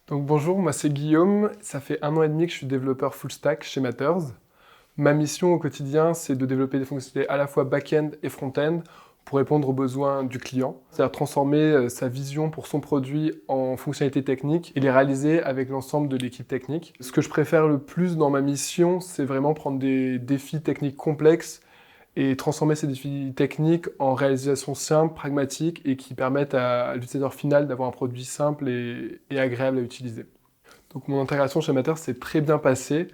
Donc bonjour, moi c'est Guillaume, ça fait 1 an et demi que je suis développeur full stack chez Matters. Ma mission au quotidien, c'est de développer des fonctionnalités à la fois back-end et front-end pour répondre aux besoins du client, c'est-à-dire transformer sa vision pour son produit en fonctionnalités techniques et les réaliser avec l'ensemble de l'équipe technique. Ce que je préfère le plus dans ma mission, c'est vraiment prendre des défis techniques complexes et transformer ces défis techniques en réalisations simples, pragmatiques et qui permettent à l'utilisateur final d'avoir un produit simple et agréable à utiliser. Donc mon intégration chez Matter s'est très bien passée.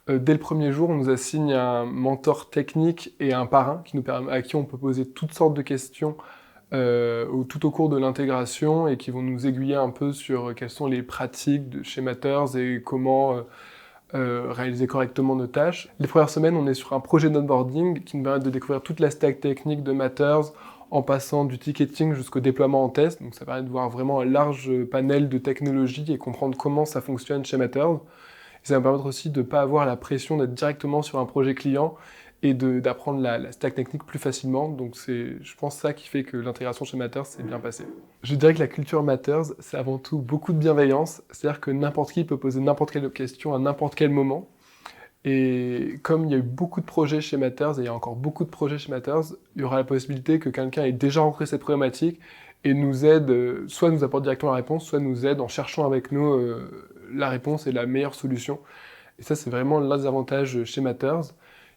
Dès le premier jour, on nous assigne un mentor technique et un parrain à qui on peut poser toutes sortes de questions tout au cours de l'intégration et qui vont nous aiguiller un peu sur quelles sont les pratiques de chez Matters et comment réaliser correctement nos tâches. Les premières semaines, on est sur un projet d'onboarding qui nous permet de découvrir toute la stack technique de Matters en passant du ticketing jusqu'au déploiement en test. Donc ça permet de voir vraiment un large panel de technologies et comprendre comment ça fonctionne chez Matters. Et ça va me permettre aussi de ne pas avoir la pression d'être directement sur un projet client et d'apprendre la stack technique plus facilement. Donc c'est, je pense, ça qui fait que l'intégration chez Matters s'est bien passée. Je dirais que la culture Matters, c'est avant tout beaucoup de bienveillance. C'est-à-dire que n'importe qui peut poser n'importe quelle question à n'importe quel moment. Et comme il y a eu beaucoup de projets chez Matters, et il y a encore beaucoup de projets chez Matters, il y aura la possibilité que quelqu'un ait déjà rencontré cette problématique et nous aide, soit nous apporte directement la réponse, soit nous aide en cherchant avec nous la réponse et la meilleure solution. Et ça, c'est vraiment l'un des avantages chez Matters.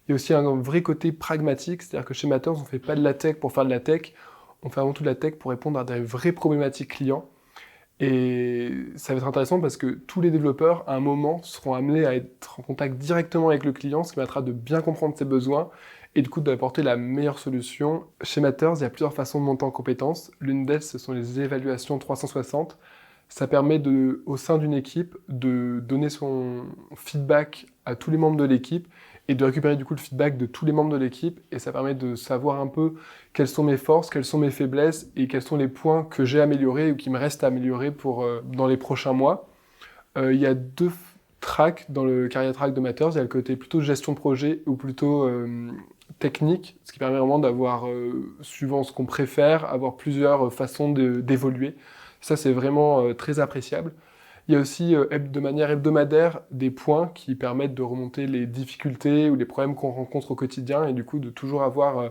Il y a aussi un vrai côté pragmatique, c'est-à-dire que chez Matters, on ne fait pas de la tech pour faire de la tech, on fait avant tout de la tech pour répondre à des vraies problématiques clients. Et ça va être intéressant parce que tous les développeurs, à un moment, seront amenés à être en contact directement avec le client, ce qui permettra de bien comprendre ses besoins et du coup d'apporter la meilleure solution. Chez Matters, il y a plusieurs façons de monter en compétences. L'une d'elles, ce sont les évaluations 360. Ça permet au sein d'une équipe de donner son feedback à tous les membres de l'équipe et de récupérer du coup le feedback de tous les membres de l'équipe. Et ça permet de savoir un peu quelles sont mes forces, quelles sont mes faiblesses et quels sont les points que j'ai améliorés ou qui me restent à améliorer dans les prochains mois. Il y a deux tracks dans le career track de Matters. Il y a le côté plutôt gestion de projet ou plutôt technique, ce qui permet vraiment d'avoir, suivant ce qu'on préfère, avoir plusieurs façons d'évoluer. Ça, c'est vraiment très appréciable. Il y a aussi, de manière hebdomadaire, des points qui permettent de remonter les difficultés ou les problèmes qu'on rencontre au quotidien et du coup de toujours avoir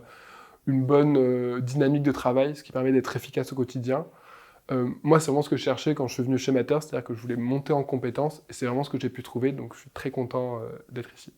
une bonne dynamique de travail, ce qui permet d'être efficace au quotidien. Moi, c'est vraiment ce que je cherchais quand je suis venu chez Matter, c'est-à-dire que je voulais monter en compétences et c'est vraiment ce que j'ai pu trouver, donc je suis très content d'être ici.